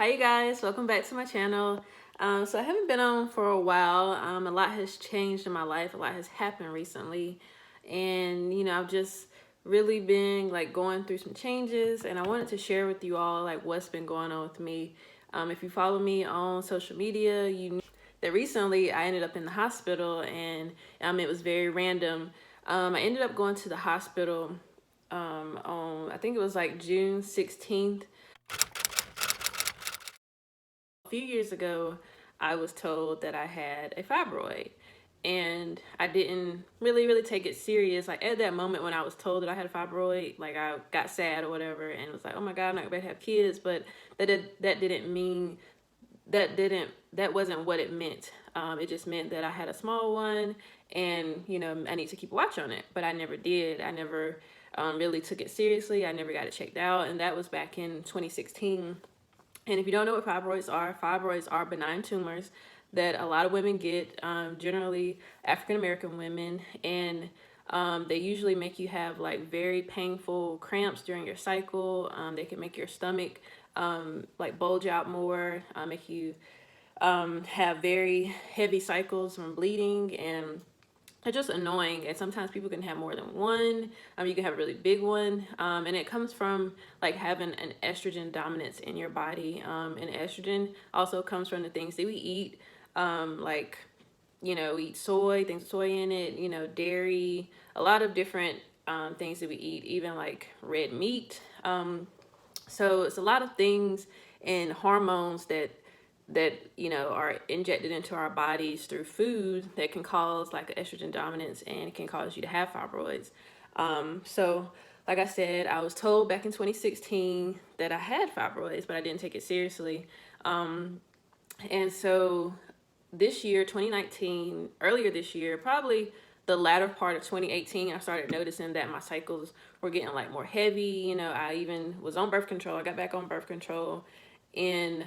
Hi you guys, welcome back to my channel. So I haven't been on for a while. A lot has changed in my life. A lot has happened recently. And I've just really been like going through some changes, and I wanted to share with you all like what's been going on with me. If you follow me on social media, you know that recently I ended up in the hospital, and it was very random. I ended up going to the hospital on, I think it was like June 16th. A few years ago, I was told that I had a fibroid, and I didn't really take it serious. Like at that moment when I was told that I had a fibroid, like I got sad or whatever, and was like, oh my God, I'm not going to have kids. But that didn't mean that wasn't what it meant. It just meant that I had a small one, and I need to keep a watch on it. But I never did. I never really took it seriously. I never got it checked out, and that was back in 2016. And if you don't know what fibroids are benign tumors that a lot of women get, generally African American women, and they usually make you have like very painful cramps during your cycle. They can make your stomach like bulge out more, make you have very heavy cycles from bleeding, and they're just annoying. And sometimes people can have more than one. You can have a really big one, and it comes from like having an estrogen dominance in your body. And estrogen also comes from the things that we eat, like we eat soy, things with soy in it, dairy, a lot of different things that we eat, even like red meat. So it's a lot of things and hormones that are injected into our bodies through food that can cause like an estrogen dominance, and it can cause you to have fibroids. So like I said, I was told back in 2016 that I had fibroids, but I didn't take it seriously. And so this year, 2019, earlier this year, probably the latter part of 2018, I started noticing that my cycles were getting like more heavy. I even was on birth control. I got back on birth control in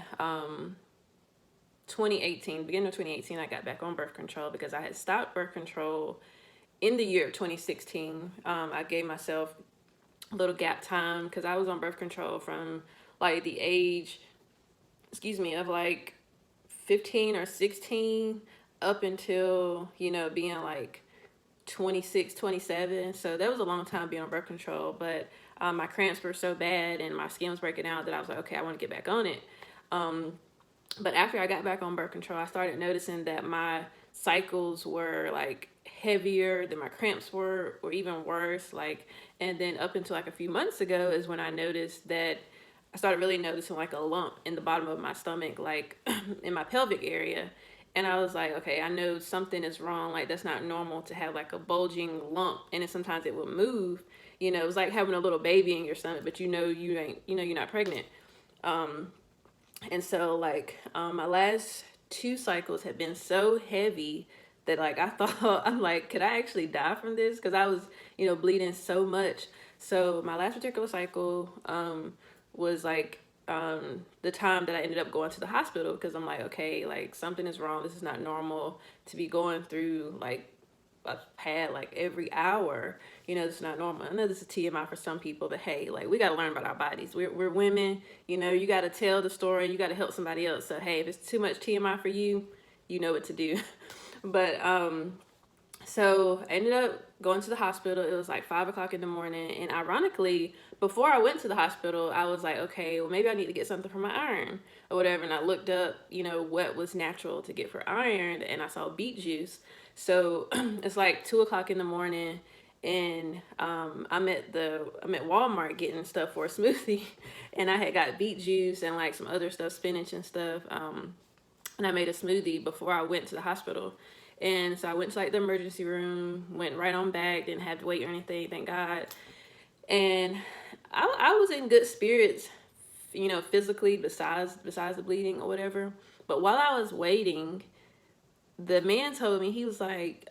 2018, beginning of 2018. I got back on birth control because I had stopped birth control in the year of 2016. I gave myself a little gap time because I was on birth control from like the age, of like 15 or 16 up until, being like 26, 27. So that was a long time being on birth control, but my cramps were so bad and my skin was breaking out that I was like, okay, I want to get back on it. But after I got back on birth control, I started noticing that my cycles were like heavier, that my cramps were, or even worse. And then up until like a few months ago is when I noticed that I started really noticing like a lump in the bottom of my stomach, like in my pelvic area. And I was like, okay, I know something is wrong. Like that's not normal to have like a bulging lump, and then sometimes it will move. It was like having a little baby in your stomach, but you ain't, you're not pregnant. And so like my last two cycles had been so heavy that like I thought, I'm like, could I actually die from this? Because I was, bleeding so much. So my last particular cycle was like the time that I ended up going to the hospital, because I'm like, okay, like something is wrong. This is not normal to be going through like a pad like every hour. It's not normal. I know this is TMI for some people, but hey, like we got to learn about our bodies. We're women, you got to tell the story. You got to help somebody else. So hey, if it's too much TMI for you, you know what to do. But so I ended up going to the hospital. It was like 5 o'clock in the morning. And ironically, before I went to the hospital, I was like, okay, well, maybe I need to get something for my iron or whatever. And I looked up, what was natural to get for iron. And I saw beet juice. So it's like 2 o'clock in the morning. And I'm at Walmart getting stuff for a smoothie. And I had got beet juice and like some other stuff, spinach and stuff. And I made a smoothie before I went to the hospital. And so I went to like the emergency room, went right on back, didn't have to wait or anything, thank God. And I was in good spirits, physically, besides the bleeding or whatever. But while I was waiting, the man told me, he was like,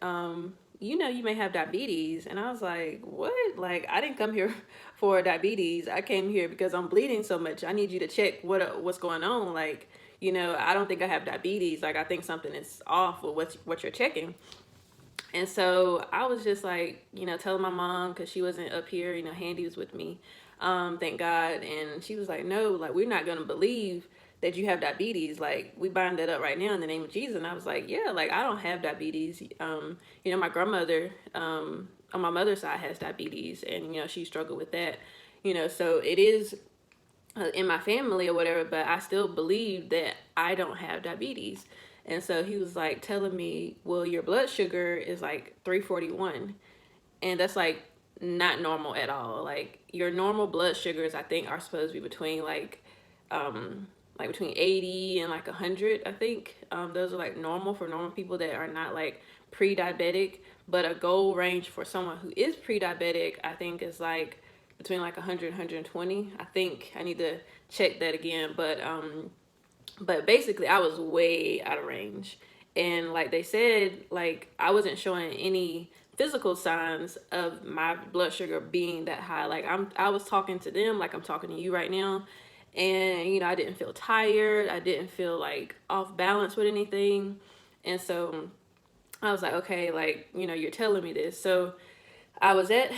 you may have diabetes. And I was like, what? Like, I didn't come here for diabetes. I came here because I'm bleeding so much. I need you to check what's going on. Like, I don't think I have diabetes. Like, I think something is off with what you're checking. And so I was just like, telling my mom, because she wasn't up here, Handy was with me, thank God. And she was like, no, like, we're not going to believe that you have diabetes. Like, we bind that up right now in the name of Jesus. And I was like, yeah, like, I don't have diabetes. You know, my grandmother, on my mother's side has diabetes, and, you know, she struggled with that, you know, so it is in my family or whatever, but I still believe that I don't have diabetes. And so he was like telling me, well, your blood sugar is like 341. And that's like not normal at all. Like, your normal blood sugars, I think, are supposed to be between like between 80 and like 100, I think. Those are like normal for normal people that are not like pre-diabetic. But a goal range for someone who is pre-diabetic, I think, is like between like 100 and 120. I think I need to check that again. But basically, I was way out of range. And like they said, like, I wasn't showing any physical signs of my blood sugar being that high. Like, I was talking to them like I'm talking to you right now. And, you know, I didn't feel tired. I didn't feel like off balance with anything. And so I was like, okay, like, you know, you're telling me this. So I was at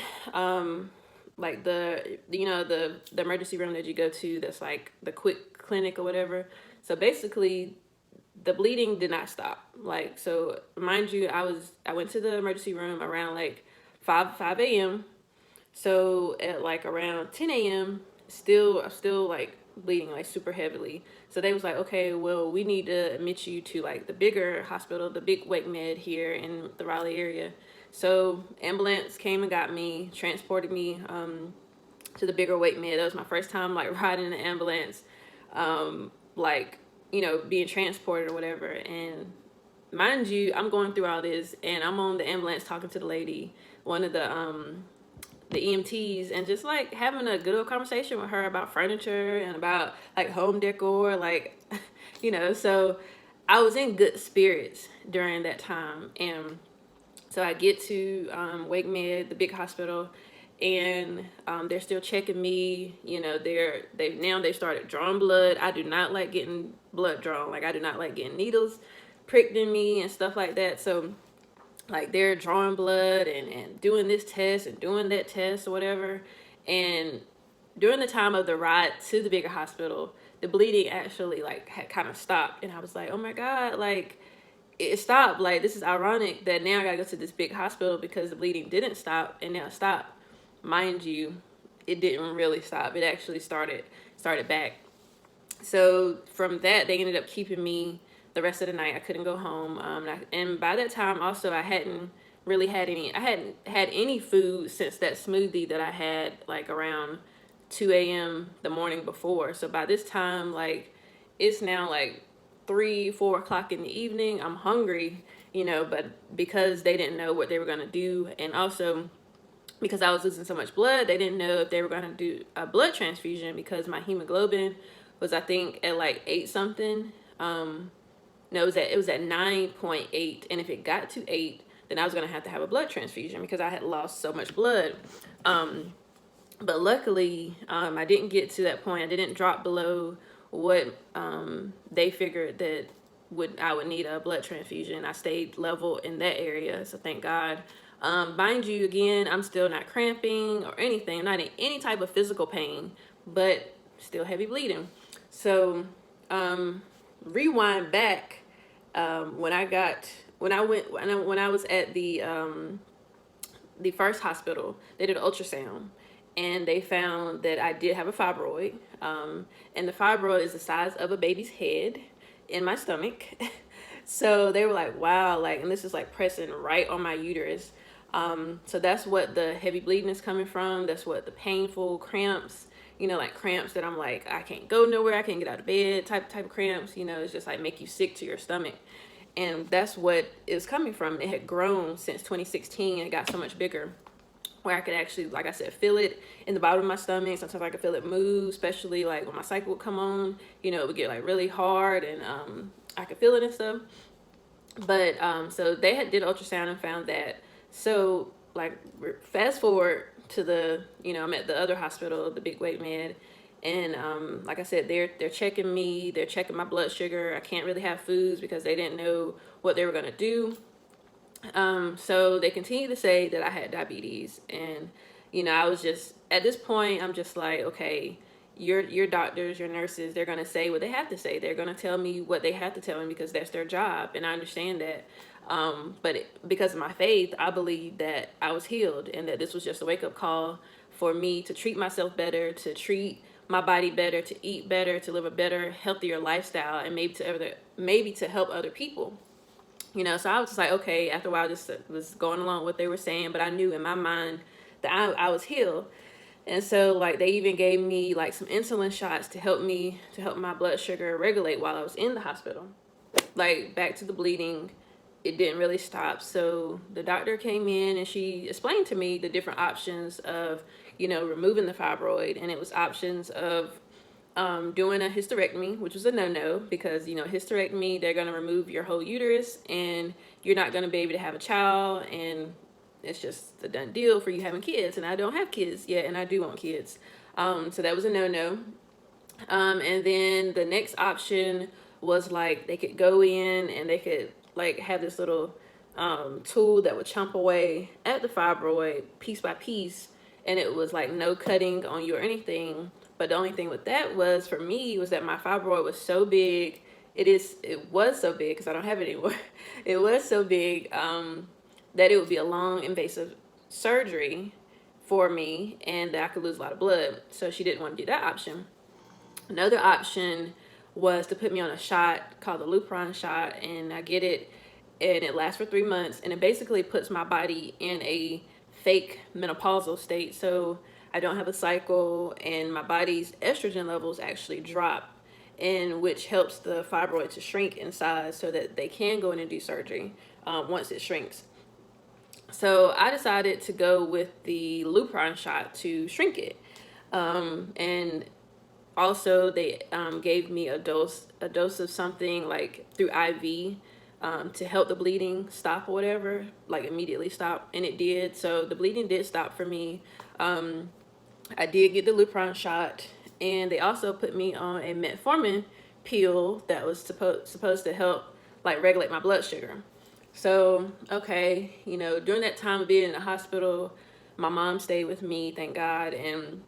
like the, you know, the emergency room that you go to, that's like the quick clinic or whatever. So basically, the bleeding did not stop. Like, so mind you, I went to the emergency room around like 5 a.m. So at like around 10 a.m. I'm still like bleeding like super heavily. So they was like, okay, well, we need to admit you to like the bigger hospital, the big Wake Med here in the Raleigh area. So ambulance came and got me, transported me to the bigger Wake Med. That was my first time like riding in an ambulance, like, you know, being transported or whatever. And mind you, I'm going through all this, and I'm on the ambulance talking to the lady, one of the EMTs, and just like having a good old conversation with her about furniture and about like home decor, like, you know. So I was in good spirits during that time. And so I get to Wake Med, the big hospital, and they're still checking me. You know, they started drawing blood. I do not like getting blood drawn. Like, I do not like getting needles pricked in me and stuff like that. So like, they're drawing blood and doing this test and doing that test or whatever. And during the time of the ride to the bigger hospital, the bleeding actually like had kind of stopped. And I was like, oh my God, like, it stopped. Like, this is ironic that now I gotta go to this big hospital because the bleeding didn't stop and now it stopped. Mind you, it didn't really stop. It actually started back. So from that, they ended up keeping me the rest of the night. I couldn't go home. And by that time also, I hadn't had any food since that smoothie that I had like around 2 a.m. the morning before. So by this time, like, it's now like 3-4 o'clock in the evening. I'm hungry, you know, but because they didn't know what they were going to do, and also because I was losing so much blood, they didn't know if they were going to do a blood transfusion, because my hemoglobin was, I think, at like 8 something. No, it was at 9.8, and if it got to 8, then I was gonna have to have a blood transfusion because I had lost so much blood. But luckily, I didn't get to that point. I didn't drop below what they figured that I would need a blood transfusion. I stayed level in that area, so thank God. Mind you, again, I'm still not cramping or anything. I'm not in any type of physical pain, but still heavy bleeding. So rewind back, when I was at the first hospital, they did an ultrasound, and they found that I did have a fibroid, and the fibroid is the size of a baby's head in my stomach. So they were like, wow, like, and this is like pressing right on my uterus. So that's what the heavy bleeding is coming from. That's what the painful cramps, you know, like cramps that I'm like, I can't go nowhere, I can't get out of bed type of cramps, you know, it's just like make you sick to your stomach. And that's what it's coming from. It had grown since 2016 and got so much bigger, where I could actually, like I said, feel it in the bottom of my stomach. Sometimes I could feel it move, especially like when my cycle would come on, you know, it would get like really hard, and I could feel it and stuff. But so they did ultrasound and found that. So like, fast forward to the, you know, I'm at the other hospital, the big Wake Med, and like I said, they're checking me, they're checking my blood sugar. I can't really have foods because they didn't know what they were gonna do. So they continue to say that I had diabetes, and, you know, I was just, at this point, I'm just like, okay, your doctors, your nurses, they're going to say what they have to say. They're going to tell me what they have to tell me because that's their job, and I understand that. Because of my faith, I believe that I was healed and that this was just a wake-up call for me to treat myself better, to treat my body better, to eat better, to live a better, healthier lifestyle, and maybe to help other people. So I was just like, okay, after a while, I just was going along with what they were saying, but I knew in my mind that I was healed. And so, like, they even gave me, like, some insulin shots to help my blood sugar regulate while I was in the hospital. Like, back to the bleeding, it didn't really stop. So the doctor came in and she explained to me the different options of, removing the fibroid. And it was options of doing a hysterectomy, which was a no-no because, hysterectomy, they're going to remove your whole uterus and you're not going to be able to have a child, and it's just a done deal for you having kids. And I don't have kids yet, and I do want kids. So that was a no-no. And then the next option was, like, they could go in and they could, like, have this little tool that would chomp away at the fibroid piece by piece, and it was like no cutting on you or anything. But the only thing with that was, for me, was that my fibroid was so big. It was so big, because I don't have it anymore. It was so big that it would be a long, invasive surgery for me, and that I could lose a lot of blood. So she didn't want to do that option. Another option was to put me on a shot called the Lupron shot, and I get it, and it lasts for 3 months, and it basically puts my body in a fake menopausal state. So I don't have a cycle, and my body's estrogen levels actually drop, and which helps the fibroid to shrink in size so that they can go in and do surgery once it shrinks. So I decided to go with the Lupron shot to shrink it. And also they gave me a dose of something, like, through IV to help the bleeding stop or whatever, like immediately stop, and it did. So the bleeding did stop for me. I did get the Lupron shot, and they also put me on a metformin pill that was supposed to help, like, regulate my blood sugar. So, okay, during that time of being in the hospital, my mom stayed with me, thank God, and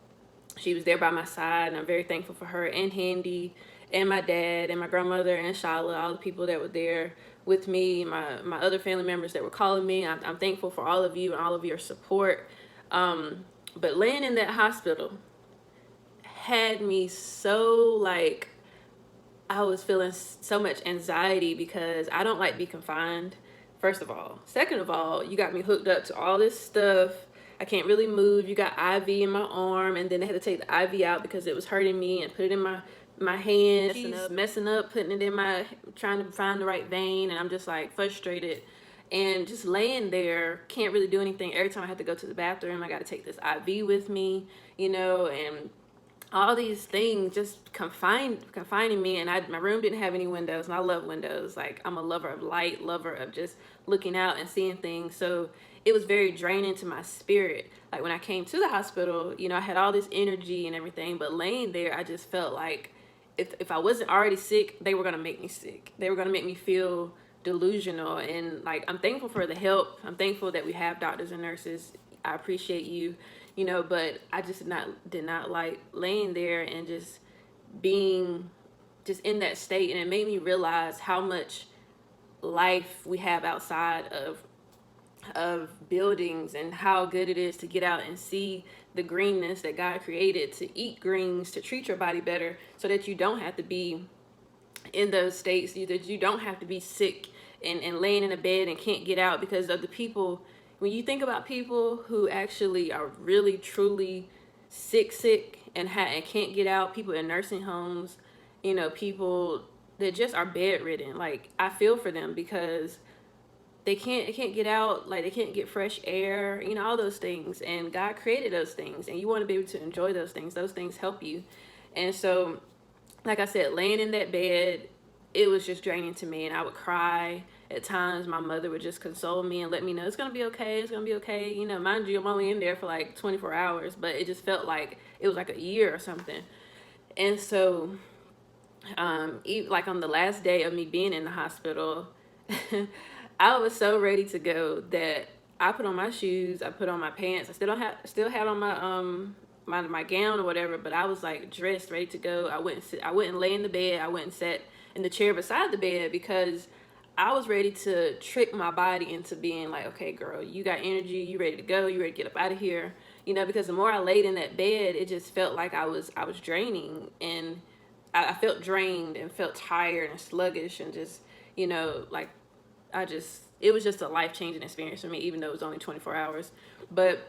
she was there by my side, and I'm very thankful for her, and Handy, and my dad, and my grandmother, and Shala, all the people that were there with me, my other family members that were calling me. I'm thankful for all of you and all of your support. But laying in that hospital had me so, like, I was feeling so much anxiety because I don't like to be confined, first of all. Second of all, you got me hooked up to all this stuff. I can't really move. You got IV in my arm, and then they had to take the IV out because it was hurting me, and put it in my hand. Messing up, putting it in trying to find the right vein, and I'm just, like, frustrated. And just laying there, can't really do anything. Every time I have to go to the bathroom, I got to take this IV with me, and all these things just confining me. And my room didn't have any windows, and I love windows. Like, I'm a lover of light, lover of just looking out and seeing things. So it was very draining to my spirit. Like, when I came to the hospital, I had all this energy and everything, but laying there, I just felt like if I wasn't already sick, they were going to make me sick. They were going to make me feel delusional. And, like, I'm thankful for the help. I'm thankful that we have doctors and nurses. I appreciate you, but I just did not like laying there and just being just in that state. And it made me realize how much life we have outside of buildings, and how good it is to get out and see the greenness that God created, to eat greens, to treat your body better, so that you don't have to be in those states, that you don't have to be sick and laying in a bed and can't get out because of the people. When you think about people who actually are really truly sick and can't get out, people in nursing homes, people that just are bedridden, like, I feel for them because they can't get out, like, they can't get fresh air, all those things. And God created those things, and you want to be able to enjoy those things. Those things help you. And so, like I said, laying in that bed, it was just draining to me, and I would cry. At times, my mother would just console me and let me know it's gonna be okay, it's gonna be okay. Mind you, I'm only in there for like 24 hours, but it just felt like it was like a year or something. And so, like, on the last day of me being in the hospital, I was so ready to go that I put on my shoes, I put on my pants. I still had on my gown or whatever, but I was like dressed, ready to go. I wouldn't lay in the bed. I went and sat in the chair beside the bed because I was ready to trick my body into being like, okay, girl, you got energy, you ready to go, you ready to get up out of here. Because the more I laid in that bed, it just felt like I was draining, and I felt drained and felt tired and sluggish, and just, like it was just a life-changing experience for me, even though it was only 24 hours. But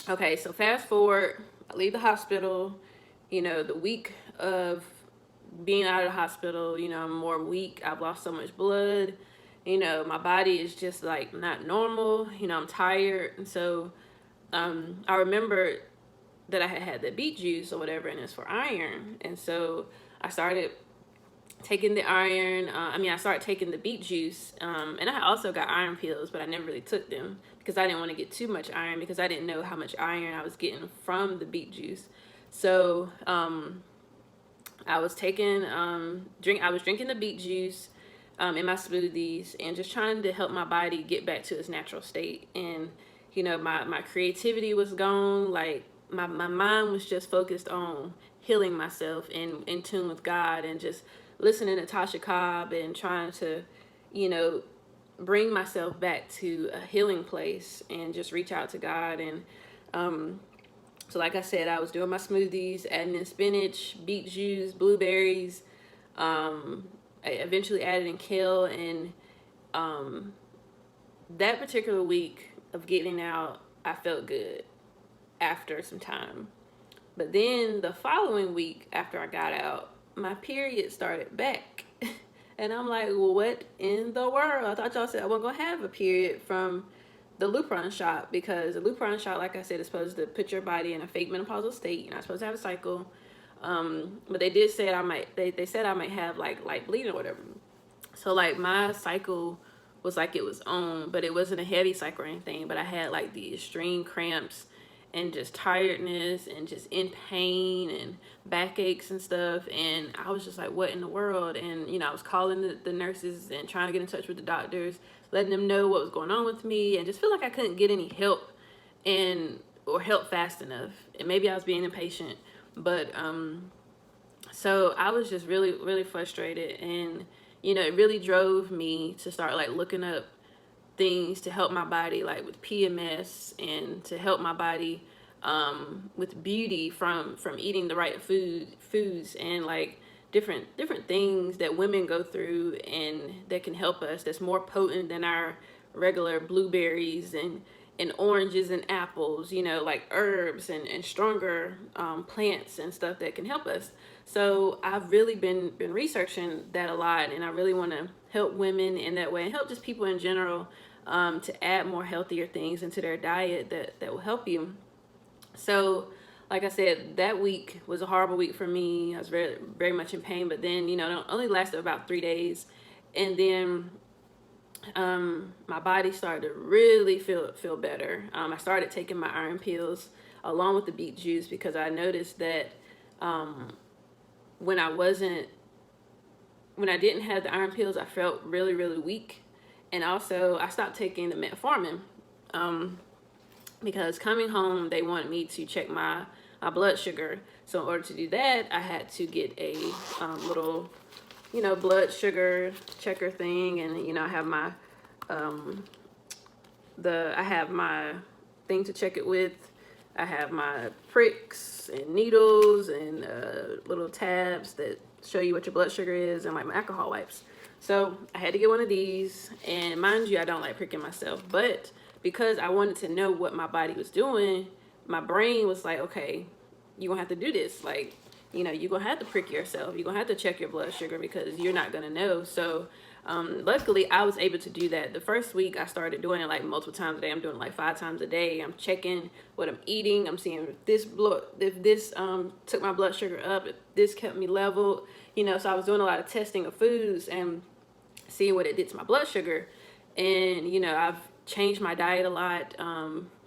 okay, so fast forward, I leave the hospital, the week of being out of the hospital, I'm more weak. I've lost so much blood. My body is just like not normal. I'm tired. And so I remember that I had the beet juice or whatever, and it's for iron. And so I started taking the iron. I started taking the beet juice. And I also got iron pills, but I never really took them because I didn't want to get too much iron, because I didn't know how much iron I was getting from the beet juice. So I was taking I was drinking the beet juice in my smoothies, and just trying to help my body get back to its natural state. And my creativity was gone. Like my mind was just focused on healing myself and in tune with God, and just listening to Tasha Cobb and trying to bring myself back to a healing place and just reach out to God. And so like I said, I was doing my smoothies, adding in spinach, beet juice, blueberries. I eventually added in kale. And that particular week of getting out, I felt good after some time. But then the following week after I got out, my period started back. And I'm like, well, what in the world? I thought y'all said I wasn't going to have a period from the Lupron shot, because the Lupron shot, like I said, is supposed to put your body in a fake menopausal state. You're not supposed to have a cycle. But they did say they said I might have like light bleeding or whatever. So like my cycle was like it was on, but it wasn't a heavy cycle or anything. But I had like the extreme cramps and just tiredness and just in pain and backaches and stuff. And I was just like, what in the world? And, I was calling the nurses and trying to get in touch with the doctors, letting them know what was going on with me, and just feel like I couldn't get any help or help fast enough. And maybe I was being impatient, but, so I was just really, really frustrated. And, it really drove me to start like looking up things to help my body, like with PMS, and to help my body with beauty from eating the right foods, and like different things that women go through and that can help us, that's more potent than our regular blueberries and oranges and apples, like herbs and stronger plants and stuff that can help us. So I've really been researching that a lot, and I really want to help women in that way, and help just people in general to add more healthier things into their diet that will help you. So like I said, that week was a horrible week for me. I was very, very much in pain, but then, it only lasted about 3 days. And then my body started to really feel better. I started taking my iron pills along with the beet juice, because I noticed that when I didn't have the iron pills, I felt really, really weak. And also I stopped taking the metformin because coming home, they wanted me to check my blood sugar. So in order to do that, I had to get a little, blood sugar checker thing. And, I have my, I have my thing to check it with. I have my pricks and needles and little tabs that show you what your blood sugar is, and like my alcohol wipes. So I had to get one of these. And mind you, I don't like pricking myself, but because I wanted to know what my body was doing, my brain was like, okay, you're gonna have to do this. Like, you're gonna have to prick yourself. You're gonna have to check your blood sugar, because you're not gonna know. So luckily I was able to do that. The first week I started doing it like multiple times a day. I'm doing it like 5 times a day. I'm checking what I'm eating. I'm seeing if this took my blood sugar up, if this kept me leveled, so I was doing a lot of testing of foods and seeing what it did to my blood sugar. And I've changed my diet a lot.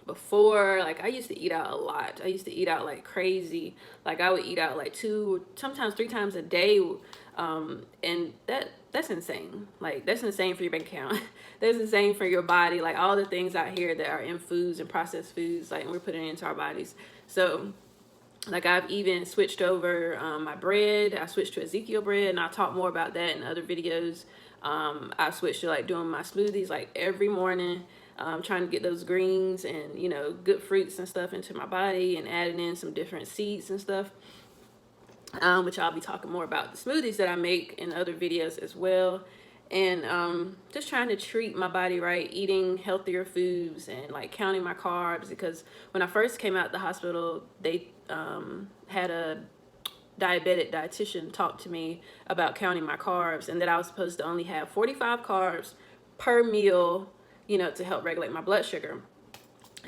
Before, like I used to eat out a lot. I used to eat out like crazy. Like I would eat out like 2, sometimes 3 times a day. And that's insane. Like that's insane for your bank account. That's insane for your body. Like all the things out here that are in foods and processed foods, like we're putting it into our bodies. So Like I've even switched over my bread. I switched to Ezekiel bread, and I'll talk more about that in other videos. I switched to like doing my smoothies like every morning, trying to get those greens and, you know, good fruits and stuff into my body, and adding in some different seeds and stuff, which I'll be talking more about the smoothies that I make in other videos as well. And just trying to treat my body right, eating healthier foods, and like counting my carbs, because when I first came out of the hospital, they had a diabetic dietitian talk to me about counting my carbs, and that I was supposed to only have 45 carbs per meal, you know, to help regulate my blood sugar.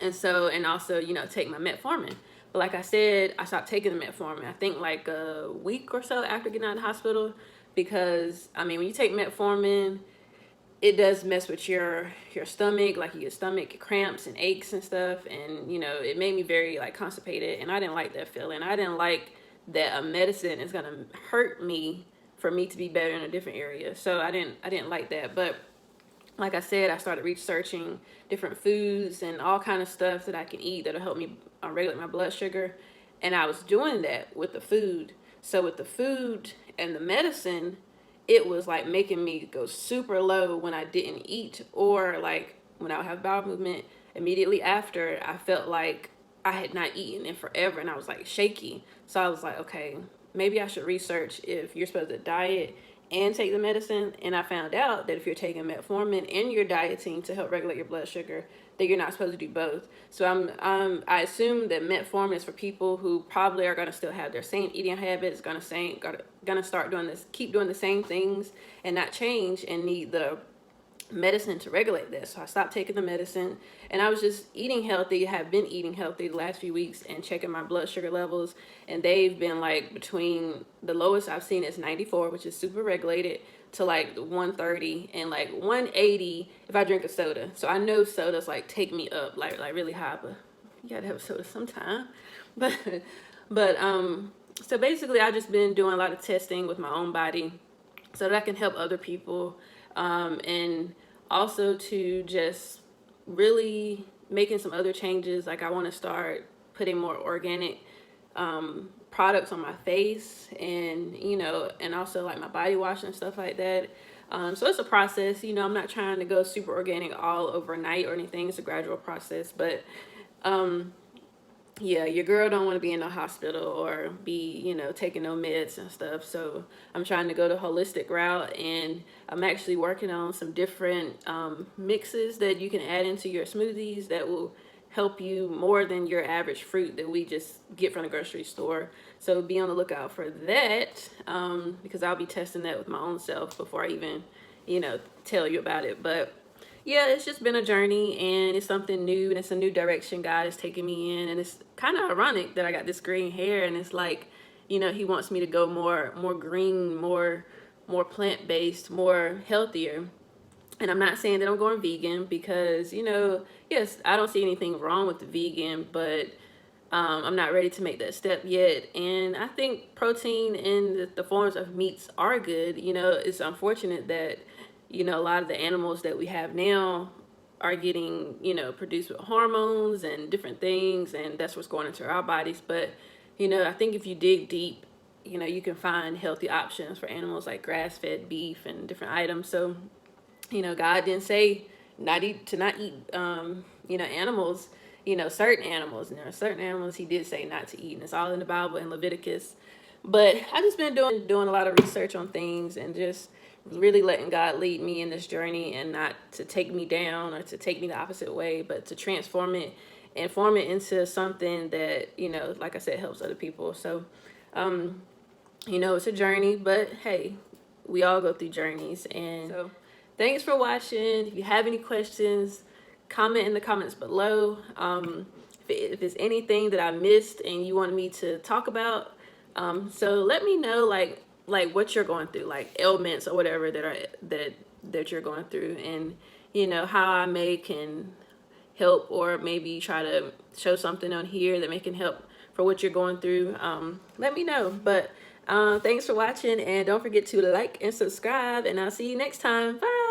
And so, and also, you know, take my metformin. But like I said, I stopped taking the metformin, I think like a week or so after getting out of the hospital, because I mean, when you take metformin, it does mess with your stomach. Like you get stomach cramps and aches and stuff, and you know, it made me very like constipated, and I didn't like that feeling. I didn't like that a medicine is gonna hurt me for me to be better in a different area. So I didn't like that. But like I said, I started researching different foods and all kind of stuff that I can eat that'll help me regulate my blood sugar. And I was doing that with the food. So with the food and the medicine, it was like making me go super low when I didn't eat, or like when I would have bowel movement immediately after, I felt like I had not eaten in forever, and I was like shaky. So I was like, okay, maybe I should research if you're supposed to diet and take the medicine. And I found out that if you're taking metformin and you're dieting to help regulate your blood sugar, that you're not supposed to do both. So I assume that metformin is for people who probably are going to still have their same eating habits, going to start doing this, keep doing the same things and not change, and need the medicine to regulate this. So I stopped taking the medicine, and I was just eating healthy. Have been eating healthy the last few weeks and checking my blood sugar levels, and they've been like between, the lowest I've seen is 94, which is super regulated, to like 130 and like 180 if I drink a soda. So I know sodas like take me up like really high, but you gotta have a soda sometime. But so basically I've just been doing a lot of testing with my own body so that I can help other people, and also to just really making some other changes. Like I want to start putting more organic products on my face, and you know, and also like my body wash and stuff like that. So it's a process, you know. I'm not trying to go super organic all overnight or anything. It's a gradual process, but yeah, your girl don't want to be in the hospital or be, you know, taking no meds and stuff. So I'm trying to go the holistic route, and I'm actually working on some different mixes that you can add into your smoothies that will help you more than your average fruit that we just get from the grocery store. So be on the lookout for that, because I'll be testing that with my own self before I even, you know, tell you about it. But yeah, it's just been a journey, and it's something new, and it's a new direction God is taking me in. And it's kind of ironic that I got this green hair, and it's like, you know, he wants me to go more green, more plant-based, more healthier. And I'm not saying that I'm going vegan, because, you know, yes, I don't see anything wrong with the vegan, but I'm not ready to make that step yet. And I think protein in the forms of meats are good. You know, it's unfortunate that, you know, a lot of the animals that we have now are getting, you know, produced with hormones and different things, and that's what's going into our bodies. But, you know, I think if you dig deep, you know, you can find healthy options for animals like grass-fed beef and different items. So, you know, God didn't say not eat, you know, animals, you know, certain animals. And there are certain animals he did say not to eat, and it's all in the Bible in Leviticus. But I've just been doing a lot of research on things, and just really letting God lead me in this journey, and not to take me down or to take me the opposite way, but to transform it and form it into something that, you know, like I said, helps other people. So, you know, it's a journey, but hey, we all go through journeys. And so thanks for watching. If you have any questions, comment in the comments below. If there's anything that I missed and you want me to talk about, so let me know, like what you're going through, like ailments or whatever that you're going through, and you know, how I can help, or maybe try to show something on here that may can help for what you're going through. Let me know. But thanks for watching, and don't forget to like and subscribe, and I'll see you next time. Bye.